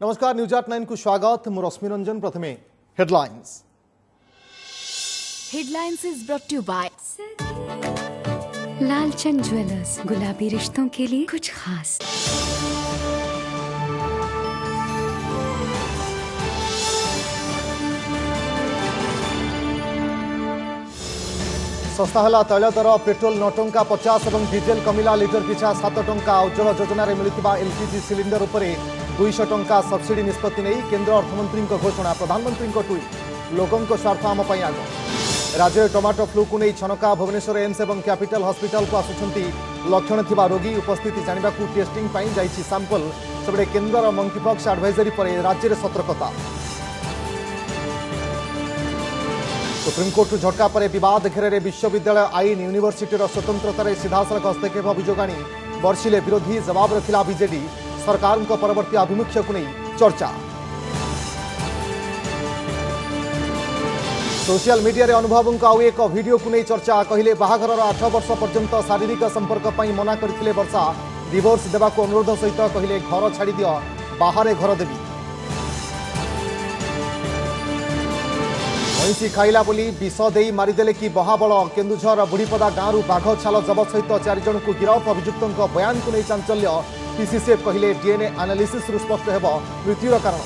नमस्कार न्यूज 89 को स्वागत मु रश्मि रंजन। प्रथमे headlines is brought you by Lalchand jewellers, गुलाबी रिश्तों के लिए कुछ खास। सस्ता है तैल दर पेट्रोल 9 टंका 50 और डीजेल कमिला लिटर पिछा 7 टंका। उज्ज्वल योजना मिलुवा एलपीजी सिलिंडर उपरे 200 टंका सब्सिडी निष्पत्ति नहीं केंद्र अर्थमंत्री घोषणा। प्रधानमंत्री ट्वीट लोकों स्वार्थ आम आग। राज्य में टमाटो फ्लू को नहीं छनका। भुवनेश्वर एम्स और कैपिटल हॉस्पिटल को आसुंच लक्षण थिबा रोगी उपस्थिति जाना टेस्टिंग जाइछि सैंपल। सेबडे केंद्र मंकीपॉक्स एडवाइजरी पर राज्य में सतर्कता। सुप्रीमकोर्ट झटका पर विवाद घेरे विश्वविद्यालय आईन यूनिवर्सिटी स्वतंत्रतार सीधासख हस्तक्षेप अभियोग आनी बर्षिले विरोधी जवाब रखिला बीजेडी। सरकार परवर्ती आभिमुख्य को नहीं चर्चा। सोशल मीडिया रे अनुभव आउ एक वीडियो को नहीं चर्चा। कहले बाहाघर 8 वर्ष पर्यंत शारीरिक संपर्क पर मना करथिले वर्षा। डिवोर्स देवा को अनुरोध सहित कहले घर छाड़ी दियो बाहर घर देवी। महिषी खाइला बोली विष दे मारिदेले कि बहाबल। केन्दुझर बुढ़ीपदा गांव बाघ छाल जबत सहित 4 जन को गिरफ। अभियुक्तों बयान को नहीं चांचल्य। पीसीसीएफ कहले डीएनए एनालिसिस स्पष्ट हेब मृत्युर कारण।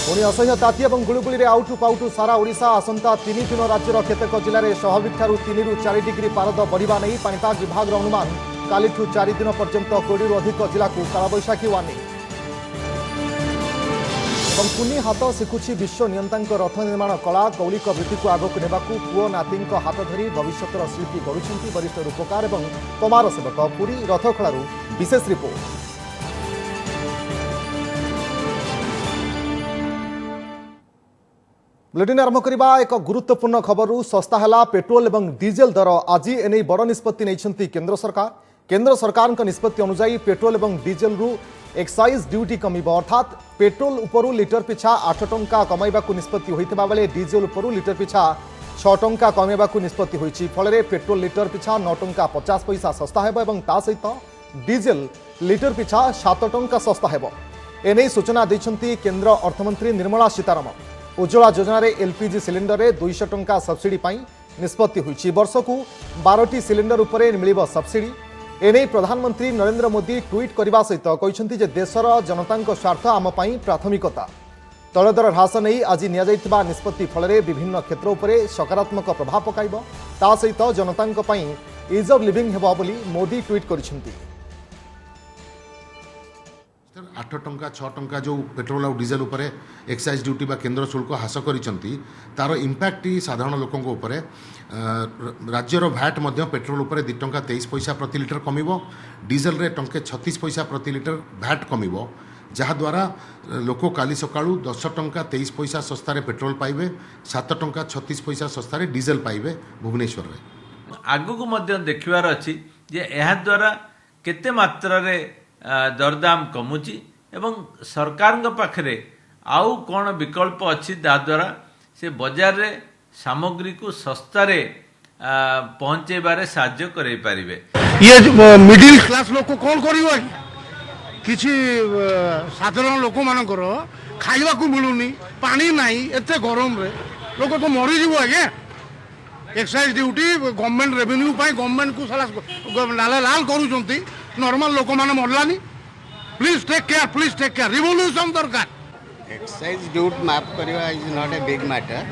पुणी असह्य ताती और गुड़गुड़ी में आउटु पाउटु सारा ओडिशा। आसंता 3 दिन राज्यर केतेक जिले में स्वाभाविक 3 ରୁ 4 डिग्री पारद बढ़िबा नहीं पाणीपाग विभाग अनुमान। कालिठू 4 दिन पर्यंत 20 ରୁ अधिक जिला को कालबैशाखी वार्निंग। कुनी हाथ शिखुछि विश्व नियंता रथ निर्माण कला। कौलिक वृत्ति को आगक ने पुओ नाती हाथ धरी भविष्यतर शिल्पी गढ़ुंट वरिष्ठ रूपकार और कुमार सेवक। पुरी रथखोलू विशेष रिपोर्ट। बुलेटिन आरंभ करबा एक गुरुत्वपूर्ण खबर। सस्ता है पेट्रोल और डीजेल दर। आज एने बड़ निष्पत्ति नहीं केंद्र सरकार। केंद्र सरकार निष्पत्ति अनुसार पेट्रोल और डीजेल रु एक्साइज ड्यूटी कमिब। अर्थात पेट्रोल उपरू लिटर पिछा 8 टंका कमाइबा निष्पत्ति होइतिबा बेले डीजेल उपरू लिटर पिछा 6 टंका कमाइबा निष्पत्ति होइछि। फल पेट्रोल लिटर पिछा 9 टंका 50 पैसा सस्ता हेब और ता सहित डीजेल लिटर पिछा 7 टंका सस्ता हेब। एने सूचना दैछंती केंद्र अर्थमंत्री निर्मला सीतारमण। उज्ज्वला योजना रे एलपीजी सिलिंडर रे 200 टंका सब्सिडी पाई निष्पत्ति होइछि। वर्ष को 12टी सिलिंडर उपरे मिलिबो सब्सिडी। एने प्रधानमंत्री नरेंद्र मोदी ट्वीट करने सहित कहते जे देशर जनता स्वार्थ आम प्राथमिकता। तैल दर ह्रास नहीं आज निष्पत्ति फल विभिन्न क्षेत्र उपरे सकारात्मक प्रभाव पकाइब। ता सहित जनता इज ऑफ लिविंग हेबो बोली मोदी ट्वीट करिसेंती। 8 टंका 6 टंका जो पेट्रोल और डीजेल उपरे एक्साइज ड्यूटी बा केंद्र शुल्क ह्रास करिसेंती तार इंपैक्ट साधारण लोकों उपरे। राज्यर भैट पेट्रोल उपरे 2 टंका 23 पैसा प्रति लिटर कमिबो। डीजेल रे टंके 36 पैसा प्रति लिटर भैट कमिबो। जहाद्वारा लोक काली सकाळू 10 टंका 23 पैसा सस्तारे पेट्रोल पाइबे, 7 टंका 36 पैसा सस्तारे डीजेल पाइबे भुवनेश्वर रे। आगु को देखिबार अछि जे एहा द्वारा केते मात्रा रे दरदाम कमुची एवं सरकार पाखरे आउ कौन विकल्प अच्छी द्वारा से बाजार रे सामग्री को सस्तारे पहुंचेबारे साहाय्य करे पारिबे। ये मिडिल क्लास लोक कौन करियो किछि साधारण लोक मानकर खाइबा को मिलुनी, पानी नाही, एते गरम रे लोक तो मरि जीवो आगे। एक्साइज ड्यूटी गवर्नमेंट रेवेन्यू पाई गवर्नमेंट को साला लाल लाल करूचंती। नॉर्मल लोक माने मरलानी। प्लीज टेक केयर रिवोल्यूशन दरकार। एक्साइज ड्यूटी माफ करवा is not a big matter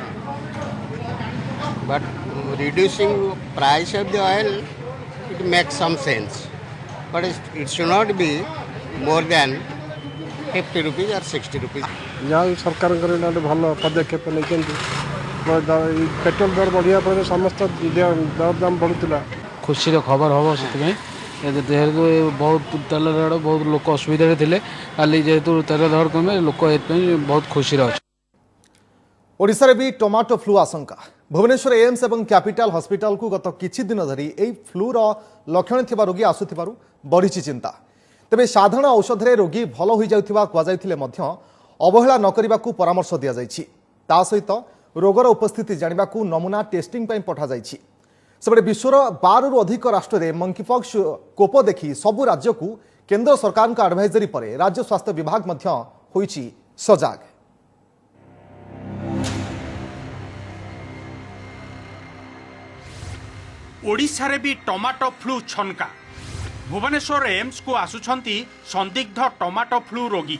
but reducing price of the oil it makes some sense but it should not be more than 50 rupees or 60 rupees. जहाँ सरकार भल पदक्षेप नहीं petrol दर बढ़िया पर समस्त दर दाम बढ़ुला। खुशी खबर हम से जेहेतु बहुत तेल दर बहुत लोक असुविधा थे काली जेहेतु तेल दर कमे लोक बहुत खुशी अच्छे। ओडिशा रे भी टमाटो फ्लू आशंका। भुवनेश्वर एम्स और कैपिटल हॉस्पिटल को गत किछि दिन धरी एई फ्लूर लक्षण थिबा रोगी आसुथिबारु बढ़िछि चिंता। तेबे साधारण औषध रे रोगी भल होई जाउथिबा कुआ जायथिले मध्य अवहेला न करिबाकू परामर्श दिया जायछि। ता सहित रोगर उपस्थिति जानिबाकू नमूना टेस्टिंग पई पठा जायछि। सेपटे विश्वर 12 रु अधिक राष्ट्र में मंकीपॉक्स कोप देखी सबु राज्य को केंद्र सरकार का एडवाइजरी पर राज्य स्वास्थ्य विभाग मध्य होइछि सजाग। ओडिशा रे भी टमाटो फ्लू छनका। भुवनेश्वर एम्स को आसुछंती संदिग्ध टमाटो फ्लू रोगी।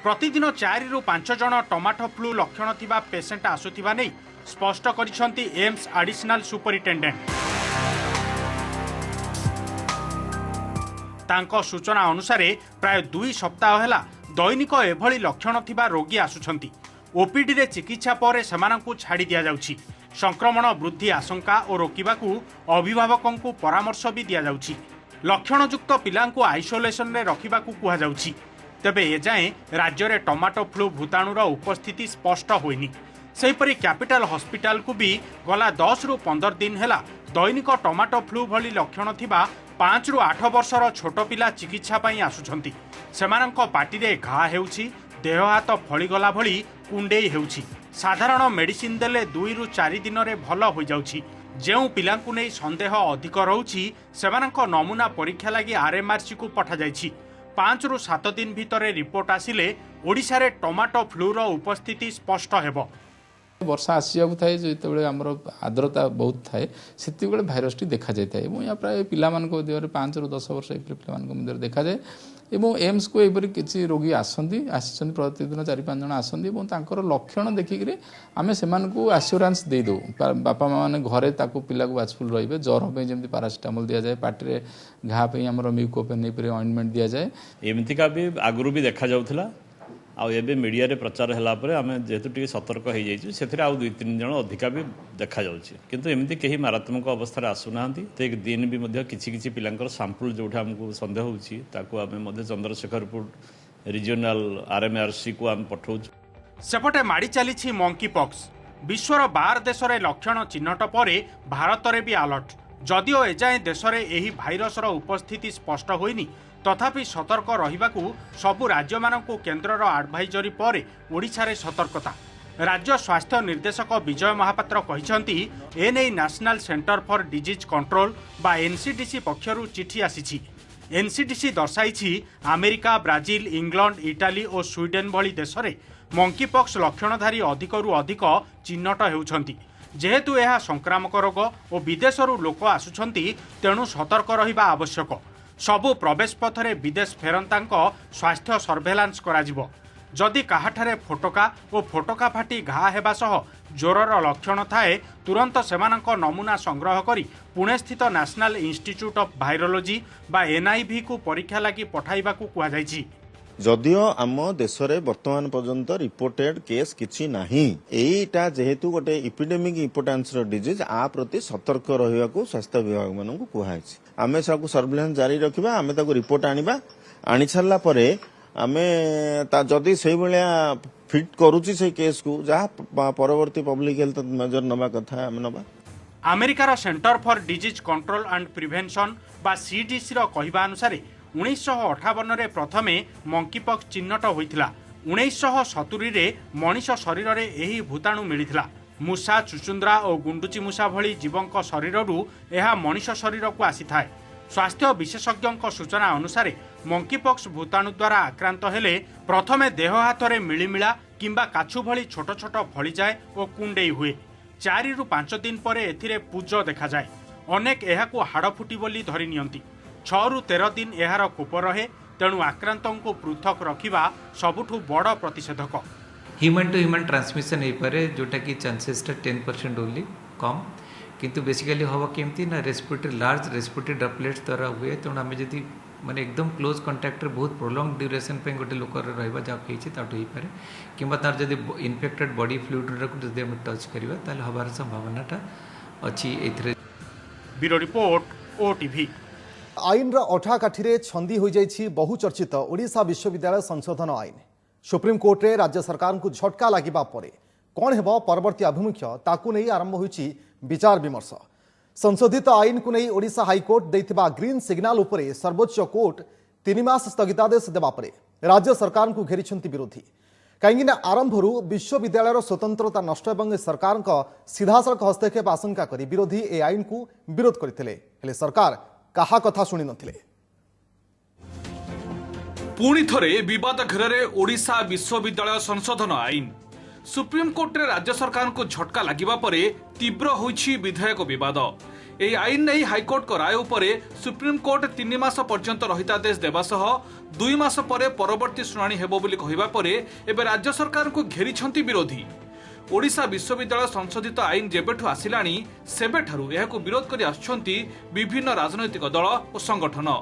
प्रतिदिन 4 रु 5 जन टमाटो फ्लू लक्षण थिबा पेशेंट आसुथिबा नै स्पष्ट करिसंती एम्स एडिशनल सुपरिटेंडेंट। तांको सूचना अनुसार प्राय 2 सप्ताह हेला दैनिक एभली लक्षण थिबा रोगी आसुछंती। ओपीडी रे चिकित्सा पर सेमानंकु छाड़ी दिया जाउछि। संक्रमण वृद्धि आशंका और रोकवाकू अभिभावकों को परामर्श भी दि जाउछि। लक्षणयुक्त पिलांकु आइसोलेशन रे रखिबाकू कुहा जाउछि। तेबे एजाएं राज्य में टमाटो फ्लू भूताणुर उपस्थिति स्पष्ट होइनी। सेहीपरि कैपिटल हॉस्पिटल को भी गला 10 रु 15 दिन हेला दैनिक टमाटो फ्लू भली लक्षण थिबा 5 रु 8 वर्षर छोट पिला चिकित्सा पई आसुछंती। सेमानंक पाटिरे घा हेउछि, देह हाथ फळीगला भली कुंडेई हेउछि। साधारण मेडिसिन देले 2 रु 4 दिन रे भल हो जाउछि। जेउ पिलांकु नै संदेह अधिक रहउछि सेमानंक नमूना परीक्षा लागि आरएमआरसी को पठा जाइछि। 5 रु 7 दिन भितरे रिपोर्ट आसिले ओडिशा रे टमाटो फ्लूर उपस्थिति स्पष्ट हेबो। वर्षा आसिया थाए जो आमर आर्द्रता बहुत थाए से भाइरस टी देखा जाए। या प्राय पिला 5 रु 10 वर्ष पिला देखा जाए। एम्स को एपरी किसी रोगी आसती प्रतिदिन 4-5 जन आसती लक्षण देखिक आम से आश्योरांस दे दो। बापा माँ मैंने घरे पिला वाचफुल रे ज्वर जमी पारासीटामोल दि जाए, पार्टी घा आमर म्यूकोपेन ऑइंटमेंट दि जाए। एमतीका भी आगुरी भी देखा जाउथला। आबे मीडिया रे प्रचार होला परे आमे जेहेतु टिके सतर्क हो जाइछु सेथिरे आउ 2-3 जन अधिका भी देखा जाउछि। किंतु एमती केही मारात्मक अवस्था रे आसु नाहंती। तो एक दिन भी मध्ये किछि पिलांकर सैंपल जोठा हमको संदेह होउछि ताको आमे मध्ये चंद्रशेखरपुर रीजनल आरएमआरसी को आम पठाउछु। सेपटे माड़ी चलीछि मंकी पॉक्स। विश्वर 12 देश रे लक्षण चिन्हट परे भारत रे भी अलर्ट। जदिओ एजाए देश रे एही भाइरस रो उपस्थिति स्पष्ट होइनी तथापि सतर्क रहिबाकू सबु राज्य मानकू केंद्रर एडवाइजरी पर ओडिशा रे सतर्कता। राज्य स्वास्थ्य निर्देशक विजय महापात्र कहिसंती एनै national centre for disease control बा एनसीडीसी पक्षरु चिठी आसीछि। एनसीडीसी दर्शाइछि अमेरिका, ब्राजिल, इंग्लैंड, इटाली और स्वीडेन भली देश रे मंकीपॉक्स लक्षणधारी अधिकरु अधिक चिन्हट हेउछंती। जेहेतु यह संक्रामक रोग और विदेशरू लोक आसुछंती तेणु सतर्क रहिबा आवश्यक। सबु प्रवेश पथरे विदेश फेरंतांक स्वास्थ्य सर्भेलांस कराजिबो। जदि काहाठारे फोटका और फोटका फाटी घा हेबा सह ज्वरर लक्षण थाए तुरंत सेमानंक नमूना संग्रह करी पुणे स्थित नेशनल इंस्टीट्यूट ऑफ वायरोलॉजी बा एनआईवी को परीक्षा लागि पठाइबाकू कुहा जाइछि। जदिओ आम देश में वर्तमान पर्यंत रिपोर्टेड केस किछि नाही। एटा जेहेतु गोटे इपिडेमिक इम्पोर्टेंस डिजीज आ प्रति सतर्क रहिबाकू स्वास्थ्य विभाग मानकू कुहाइछि। आमे सबको सर्वेलेंस जारी रखिबा, आमे ताको रिपोर्ट आनी सारला परे आमे ता जदी सेही भलिया फिट करूछि से केस को जहाँ परवर्ती पब्लिक हेल्थ मेजर नबा कथा आमे नबा। अमेरिकार centre for disease control and prevention बा सीडीसी रो कहिबा अनुसार 1958 रे प्रथमे मंकीपॉक्स चिन्हट होइथिला। 1970 रे मनीष शरीर रे एही भूताणु मिलिथिला। मूषा, चुचुंद्रा और गुंडुची मूषा भली जीवंक शरीररू एहा मनीष शरीर को आसीथाए। स्वास्थ्य विशेषज्ञों सूचना अनुसार मंकीपॉक्स भूताणु द्वारा आक्रांत हेले प्रथमे देह हाथ में मिलिमिला किंबा काछु भली छोट छोट फली जाए और कुंडेई हुए। 4 रु 5 दिन पर एथिरे पूज देखा जाए। अनेक एहाकू हाड़फुटी बोली धरी नियंती। 6 रु 13 दिन एहार कोप रहे। तेणु आक्रांतों को पृथक रखिबा सबुठु बड़ प्रतिषेधक। ह्यूमन टू ह्यूमन ट्रांसमिशन हो पारे जोटा कि चांसेस 10% ओनली कम, किंतु बेसिकली हम केमती ना रेस्पिरेटरी लार्ज रेस्पिरेटरी ड्रॉपलेट्स द्वारा हुए। तेणु आम जदि माने एकदम क्लोज कंटाक्ट बहुत प्रोलॉन्ग ड्यूरेशन पे गोटे लोकर रहिबा जा कहिछि ताटो हो पारे किंबा तार जदि इन्फेक्टेड बॉडी फ्लूइड रे जदि हम टच करिबा ताले हबार संभावनाटा अछि। एथिरे ब्यूरो रिपोर्ट ओटीवी। आईन अठाकाठी छंदी हो जाइछि बहुचर्चित ओडिशा विश्वविद्यालय संशोधन आईन। सुप्रीम कोर्ट रे राज्य सरकार को झटका लागिबा परे कौन हेबो परवर्ती अभिमुख्य ताकू नहीं आरंभ होइछि विचार विमर्श। संशोधित आईन को नहीं ओडिशा हाईकोर्ट देथिबा ग्रीन सिग्नाल उपरे सर्वोच्च कोर्ट 3 मास स्थगितादेश देबा परे राज्य सरकार को घेरिछंती विरोधी। कहीं आरंभरू विश्वविद्यालय स्वतंत्रता नष्ट और सरकार सीधासख हस्तक्षेप आशंका कर विरोधी ए आईन को विरोध करते सरकार कहा कथा शुणी नथिले। पुणी थरे विवाद घेर ओडिशा विश्वविद्यालय संशोधन आईन सुप्रीमकोर्ट रे राज्य सरकार को झटका लगिबा परे तीव्र होइछि विधेयक विवाद। एही आईन नहीं हाईकोर्ट को राय उपरे सुप्रीमकोर्ट 3 मास पर्यंत रहितादेश देवा सह 2 मास परे परवर्ती शुणाणी हेबो बोली कहिबा परे एबे राज्य सरकार को घेरिछंती विरोधी। ओडिशा विश्वविद्यालय संशोधित आईन जेबेठु आसिलाणी सेबेठारु एहाकु विरोध करि आछंती विभिन्न राजनैतिक दल और संगठन।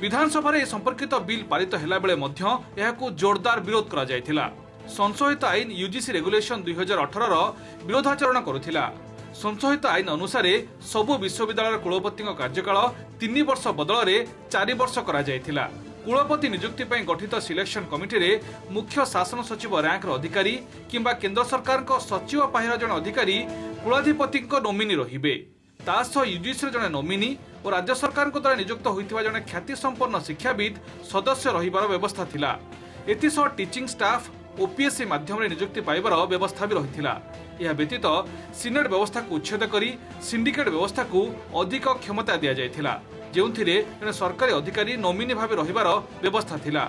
विधानसभा रे संपर्कित बिल पारित हेला बेले मध्य एहाकु जोरदार विरोध करा जायथिला। संशोधित आईन यूजीसी रेगुलेशन 2018 रो विरोधाचरण करुथिला। संशोधित आईन अनुसार सबु विश्वविद्यालय कुलपति कार्यकाल 3 वर्ष बदल में 4 वर्ष करा जायथिला। कुलपति नियुक्ति पर गठित सिलेक्शन कमिटी रे मुख्य शासन सचिव रैंक अधिकारी किंबा केंद्र सरकार को सचिव पाहिर जन अधिकारी कुलाधिपति नोमिनी रहिबे। तासह यूजीसी जने नोमिनी और राज्य सरकार द्वारा नियुक्त होइतिबा जने ख्याति संपन्न शिक्षाविद सदस्य रहिबार व्यवस्था थिला। एतिसह टीचिंग स्टाफ ओपीएससी माध्यम नियुक्ति पाइबार व्यवस्था भी रहिथिला। यह व्यतीत सिनेट व्यवस्था को उच्छेद करी सिंडिकेट व्यवस्था को अधिक क्षमता दिया जायथिला, जेउथिरे जने सरकारी अधिकारी नोमिनी भाव रहिबार व्यवस्था थिला।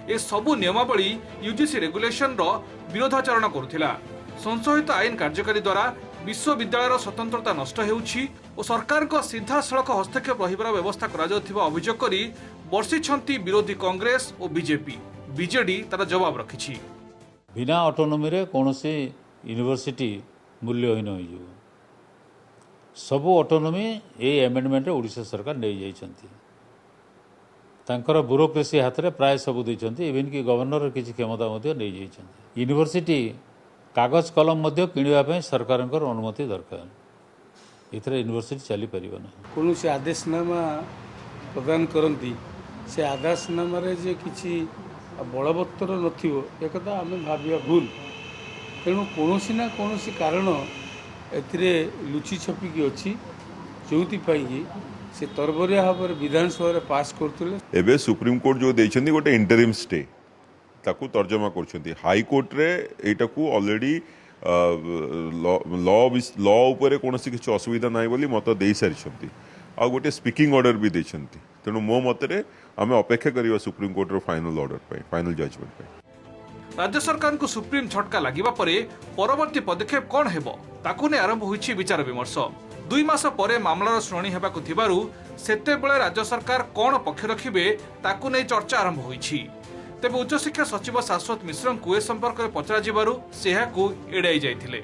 ए सबु नियमावली यूजीसी रेगुलेशन रो विरोधाचरण करुथिला। संशोधित आईन कार्यकारी द्वारा विश्वविद्यालय स्वतंत्रता नष्ट हेउछि और सरकार को सीधा सड़क हस्तक्षेप रहिबार व्यवस्था करा जाउथिबा अभियोग करी वर्षिछंती विरोधी कांग्रेस और बीजेपी। बीजेडी तार जवाब रखिछि। बिना ऑटोनोमी रे कोनोसी यूनिवर्सिटी मूल्यहीन हो सबू ऑटोनोमी ए एमेंडमेंट ओडिशा सरकार नहीं जाइछंती। तांकर ब्यूरोक्रेसी हाथ में प्राय सब देइछंती। इवन कि गवर्नर किसी क्षमता मध्य नहीं जाइछंती। यूनिवर्सिटी कागज कलम मध्य किणवा पे सरकार अनुमति दरकार। इथर यूनिवर्सिटी चली परिबो ना। कौन से आदेशनामा प्रदान करती से आदेशनामा जे किसी बलवत्तर नथिबो एक कथा आम भाविया भूल। तेणु कौन ना कौन कारण ए लुचि छपिकी अच्छी जो से तरबरिया भाव विधानसभा पास करते। एबे सुप्रीम कोर्ट जो देइछंती गोटे इंटरिम स्टे ताकू तर्जमा करछंती। हाई कोर्ट रे एटा को ऑलरेडी लॉ उपरे कोनोसी किछ असुविधा नाही बोली मत देई सारिछंती। आ गोटे स्पीकिंग ऑर्डर भी देइछंती। तेणु मो मतरे आमे अपेक्षा करिवा सुप्रीम कोर्ट रो फाइनल ऑर्डर पे फाइनल जजमेंट पे। राज्य सरकार को सुप्रीम झटका लगिबा परे परवर्ती पदक्षेप कोन हेबो ताकू ने आरंभ होइछि विचार विमर्श। 2 मास परे मामलार शुणाणी हेबाकु थिबारु सेते बेले राज्य सरकार कोन पक्ष रखिबे ताकू नै चर्चा आरंभ होइछि। तेबे उच्च शिक्षा सचिव शाश्वत मिश्र को ए संपर्क में पचरा जिबारु सेहाकु एडाई जाइथिले।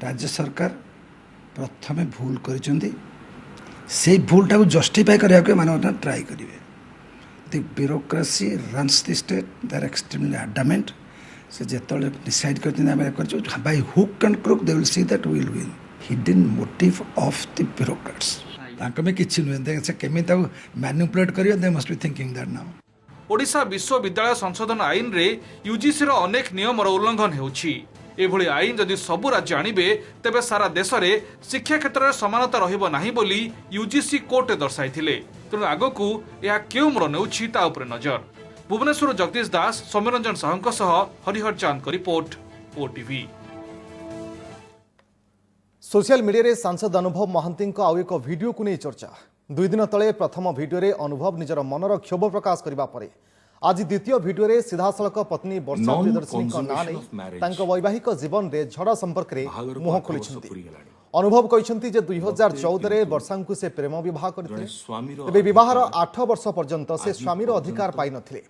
राज्य सरकार प्रथमे भूल करिसेंती। से भूलटा को जस्टिफाई करिया के माने ट्राई करिवे। The bureaucracy runs the state they are extremely adamant. से जेतले डिसाइड करते आम कर by hook and crook they will see that will win. Hidden motive of the bureaucrats तांक में किछि नुहे से केमी मैनिपुलेट करियो they must be thinking that now. Odisha विश्वविद्यालय संशोधन आईन रे यूजीसी रो अनेक नियम उल्लंघन हेउछि। एभली आईन जदि सबु राज्य आणिबे तेबे सारा देश रे शिक्षा क्षेत्र में समानता रहिबो नाही बोली यूजीसी कोर्ट दर्शाइथिले। तेणु आगकू यह केउ मोड़ नेउछि ता उपरे नजर। भुवनेश्वर जगदीश दास सौम्यरंजन साहू सह हरिहर चांद को रिपोर्ट ओटीवी। सोशल मीडिया रे सांसद अनुभव महांती आउ एक वीडियो को नहीं चर्चा। 2 दिन तले प्रथम वीडियो रे अनुभव निजर मनर क्षोभ प्रकाश करबा परे आज द्वितीय वीडियो रे सीधासलख पत्नी वर्षा प्रियदर्शिनी का ना नहीं वैवाहिक जीवन रे झड़ संपर्क रे मुह खोली। अनुभव कहते 2014 रे वर्षा को से प्रेम विवाह करते। विवाहर 8 वर्ष पर्यंत से स्वामीर अधिकार पाई नथिले।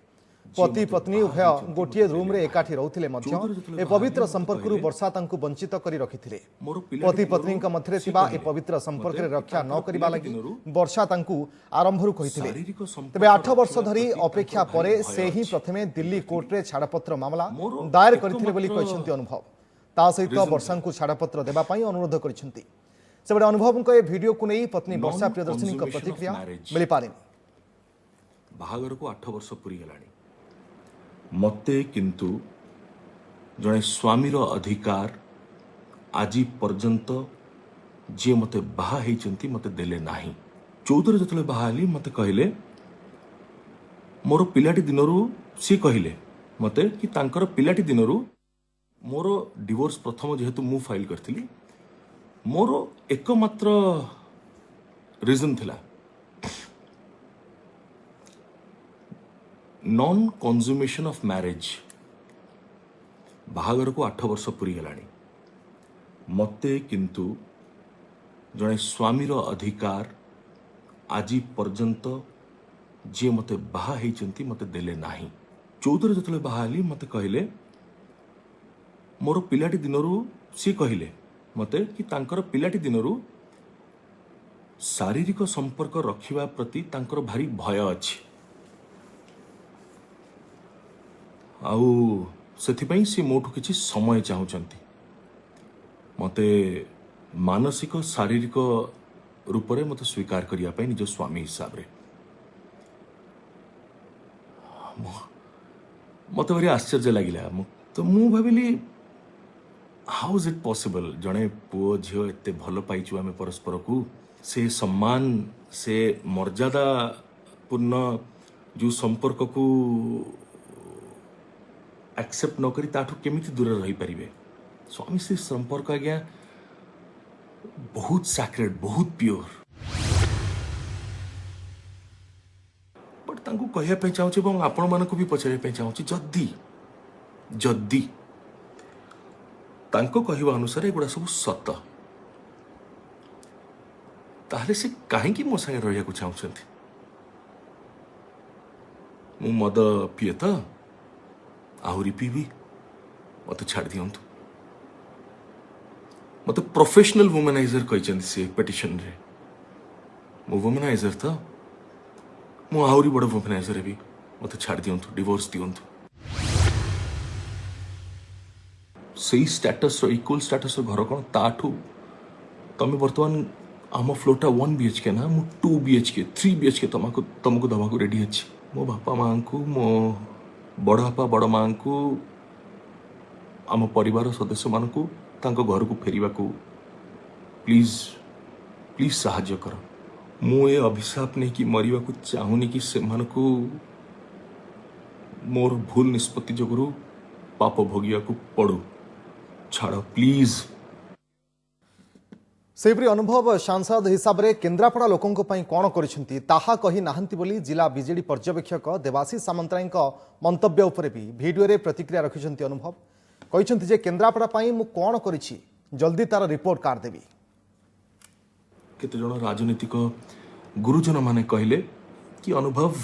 पति पत्नी उभय गोटे रूम रे एकाठी रहउथिले मध्य ए पवित्र संपर्क वर्षा तांकु वंचित करी रखिथिले। पति पत्नी मध्य थिबा ए पवित्र संपर्क रे रक्षा न करिबा लागि वर्षा तांकु आरंभरु कहिथिले। तबे 8 वर्ष धरी अपेक्षा परे से ही प्रथमे दिल्ली कोर्ट रे छाड़पत्र मामला दायर करथिले बोली कहछन्ती अनुभव। ता सहित वर्षा को छाड़पत्र देबा पई अनुरोध करछन्ती। सेबडे अनुभव को ए वीडियो को नहीं पत्नी वर्षा प्रियदर्शिनी को प्रतिक्रिया मिली पारे। बाहागर को 8 वर्ष पूरी गलानी मते किंतु जड़े स्वामीर अधिकार आज पर्यंत जी मते बाहा होती मते देले नाही। 14 जो बाहा मते कहले मोर पिलाटी दिनरू सी कहले मते कि तांकर पिलाटी दिनरू मोर डिवोर्स प्रथम जेहेतु मु फाइल करथिली मोर एकमात्र रीजन थिला नॉन कंज्यूमेशन ऑफ मैरिज बाहागर को 8 वर्ष पूरी गलानी मते किंतु जड़े स्वामीर अधिकार आज पर्यंत जी मते बाहा होती मते देले नाही 14 जो बाहाली मते कहले मोर पिलाटी दिनरू सी कहले मते कि तांकर पिलाटी दिनरू शारीरिक संपर्क रखिबा प्रति तांकर भारी भय अछि आउ सेथिपई सी मोठु किछि समय चाहुचंती मते मानसिक शारीरिक रूप में मते स्वीकार करिया पई निज स्वामी हिसाब रे मते भारी आश्चर्य लागिला तो मु भाबिली हाउ इज इट पॉसिबल जड़े पुओ झील एत भल पाइचु आम परस्पर को से सम्मान से मर्यादा पूर्ण जो संपर्क को एक्सेप्ट न करी ताठू केमिति दूर रही पारिबे स्वामी से संपर्क आज्ञा बहुत सैक्रेड बहुत प्योर बट तांको कहया पे चाहूची এবং आपण मानको भी पचारे पे चाहूची जद्दी जद्दी तांको कहवा अनुसार एगुड़ा सब सत ताहले से कहीं मो संगे रहिया को चाहूचंती मु मद पिए तो आहुरी पीबी मत छाड़ दियंतु मत प्रोफेशनल वुमनाइजर कहते से पिटिशन रे मु वुमनाइजर तो मु आहुरी बड़ वुमनाइजर भी मत छाड़ दियंतु डिवोर्स दियंतु सही स्टेटस इक्वल स्टेटस घर कौन ताठू तमें बर्तमान आम फ्लोटा 1 BHK ना मु 2 BHK 3 BHK तुमको दवा को रेडी अच्छी मो बापा माँ को मो बड़ बापा बड़ माँ को आम परिवार सदस्य मान को घर को फेरिबा को प्लीज प्लीज साहाଯ୍ୟ कर मु ए अभिशाप नहीं कि मरिबा को चाहूनी कि से मान को मोर भूल निष्पत्ति जगरू पाप भोगिया को पड़ू छाड़ प्लीज सेपरी अनुभव सांसद हिसाब रे केन्द्रापड़ा लोकों कौन करिसेंती ताहा कही नाहंती बोली जिला बीजेडी पर्यवेक्षक देवाशीष सामंतराय मंतव्य उपरे भी वीडियो रे प्रतिक्रिया रखिसेंती अनुभव कहिसेंती जे केन्द्रापड़ा पई मु कौन करिछि जल्दी तार रिपोर्ट कार्ड देबी केते जण राजनीतिक गुरुजन माने कहले कि अनुभव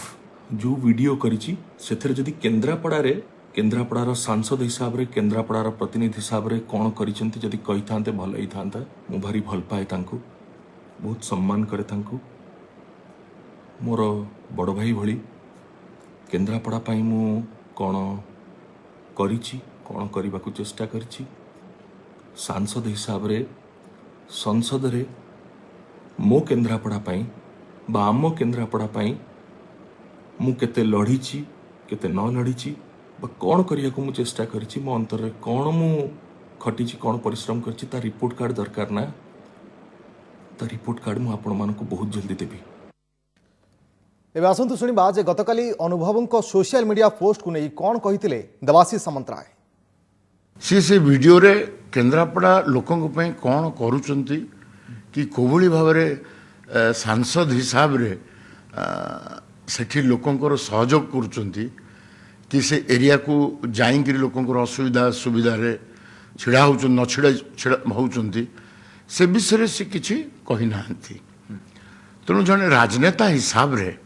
जो वीडियो करिछि सेथरे जदी केन्द्रापड़ार सांसद हिसाब रे केन्द्रापड़ार प्रतिनिधि हिसाब रे कौन करिसेंती जदी कहि थांते भल ही थांता मु भारी भल पाए तांको बहुत सम्मान करे तांको मोर बड़ भाई भली केन्द्रापड़ा पई मु कौन करिछि कौन करबा को चेष्टा करिछि सांसद हिसाब रे संसद रे मो केन्द्रापड़ा पई बा आम केन्द्रापड़ा पई मु केते लड़ीछि केते न लड़ीछि कौन करिया को मु चेष्टा करिछि मो अंतर रे कौन मु खटिछि कौन परिश्रम करिछि ता रिपोर्ट कार्ड दरकार ना ता रिपोर्ट कार्ड मु आपण मान को बहुत जल्दी देबी एबे आसंतु सुनिबा जे गतकाली अनुभवंको सोशल मीडिया पोस्ट को नहीं कौन कहिथिले देवाशीष सामंतराय से वीडियो रे केन्द्रापड़ा लोकों पे कौन करूचंती कि कोभली भाव सांसद हिसाब रे सेठी लोकंकर सहयोग करूचंती कि से एरिया को जाइंकरी लोकंकर असुविधा सुविधा रे छिड़ा हो न छिड़ा होचंती से विषय से किछि कहि नाहंती तेणु जने राजनेता हिसाब रे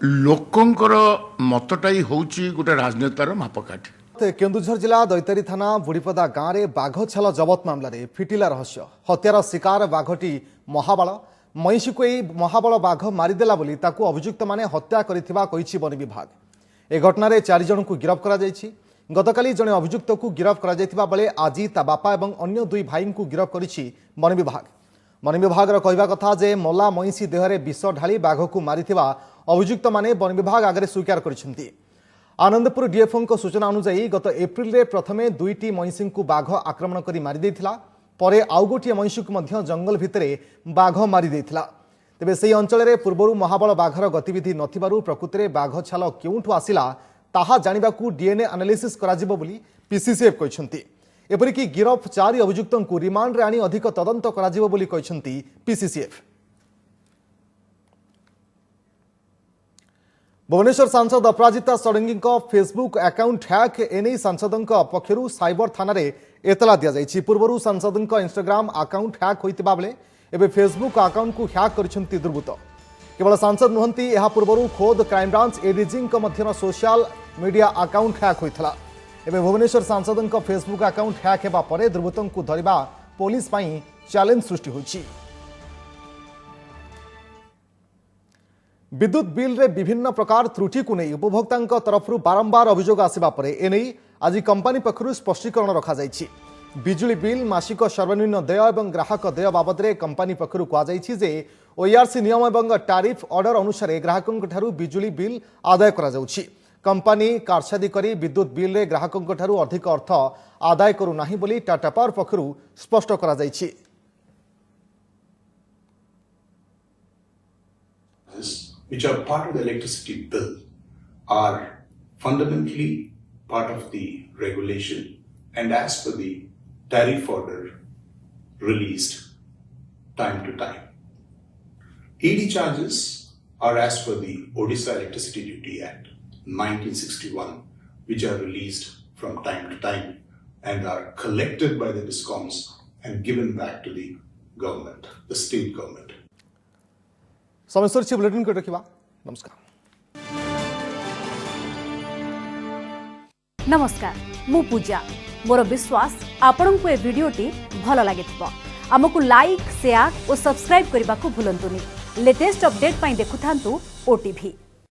लोकंकर मतटाई होची गोटे राजनेतार मापकाठी केन्दुझर जिला दैतारी थाना बुढ़ीपदा गाँव में बाघ छाल जबत मामलें फिटिला रहस्य हत्यार शिकार बाघटी महाबल मईशी को महाबल बाघ मारिदेला बोली ताकू अभियुक्त माने हत्या करिथिबा कहिछि वन विभाग ए घटना 4 जन को गिरफ करा जायछि गतकाली जने अभियुक्त को गिरफ करा जायथिबा बेले आज ता बापा एवं अन्य 2 भाई को गिरफ करिछि वन विभाग कहवा कथा जे मला मईशी देहरे विष ढाली बाघ को मारिथिबा अभियुक्त माने वन विभाग आगे स्वीकार करिसेंती आनंदपुर डीएफओ सूचना अनुसार गत एप्रिल रे प्रथमे 2टी मईशी को बाघ आक्रमण करी मारी देथिला परे आउ गोटे मईशी को मध्य जंगल भितरे बाघ मारी देथिला तेबे सेही अंचल में पूर्व महाबल बाघर गतिविधि नथिबारु प्रकृति में बाघ छाल केउठु आसिला ताहा जानिबाकू डीएनए एनालिसिस कराजिबो बोली पीसीसीएफ कहिसंती। एपरिकी गिरफ 4 अभियुक्तों को रिमांड रे आनी अधिक तदंत कराजिबो बोली कहिसंती पीसीसीएफ। भुवनेश्वर सांसद अपराजिता षडंगी फेसबुक अकाउंट हैक एने सांसदों पक्षर साइबर थाना एतला दि जाइछि। पूर्व सांसदों इंस्टाग्राम अकाउंट हैक होइतिबा बेले एबे फेसबुक अकाउंट को हैक करिसंती दुर्बृत्त। केवल सांसद नुहंती एहा पूर्व खोद crime branch ADG social media account hack होइथला। एबे भुवनेश्वर सांसदों फेसबुक अकाउंट हैक हेबा परे दुर्बृत्तों को धरिबा पुलिस पई चैलेंज सृष्टि होइछि। विद्युत बिल रे विभिन्न प्रकार त्रुटि को नहीं उपभोक्ता तरफ बारंबार अभियोग आसिबा परे एने आज कंपनी पक्षर स्पष्टीकरण रखा जाइछि। बिजुली बिल मासिक सर्वनिम्न देय और ग्राहक देय बाबद में कंपनी पक्षर कहुई जे ओआरसी नियम और टारिफ ऑर्डर अनुसार ग्राहकों ठारू बिजुली बिल आदाय करा जाउछि। कंपनी कारछादी करी विद्युत बिल रे ग्राहकों ठारू अधिक अर्थ आदाय करू नाही बोली टाटा पावर पक्षर स्पष्ट करा जाइछि। Which are part of the electricity bill are fundamentally part of the regulation and as per the tariff order released time to time. ED charges are as per the Odisha Electricity Duty Act 1961 which are released from time to time and are collected by the DISCOMs and given back to the government, the state government. समस्या bulletin को रखिबा। नमस्कार। नमस्कार मु पूजा मोर विश्वास आपन को ए वीडियोटी भल लागिथिबो। हमकु like share और सब्सक्राइब करबा को भूलंतुनी। लेटेस्ट अपडेट पई देखुथांतु ओटीवी।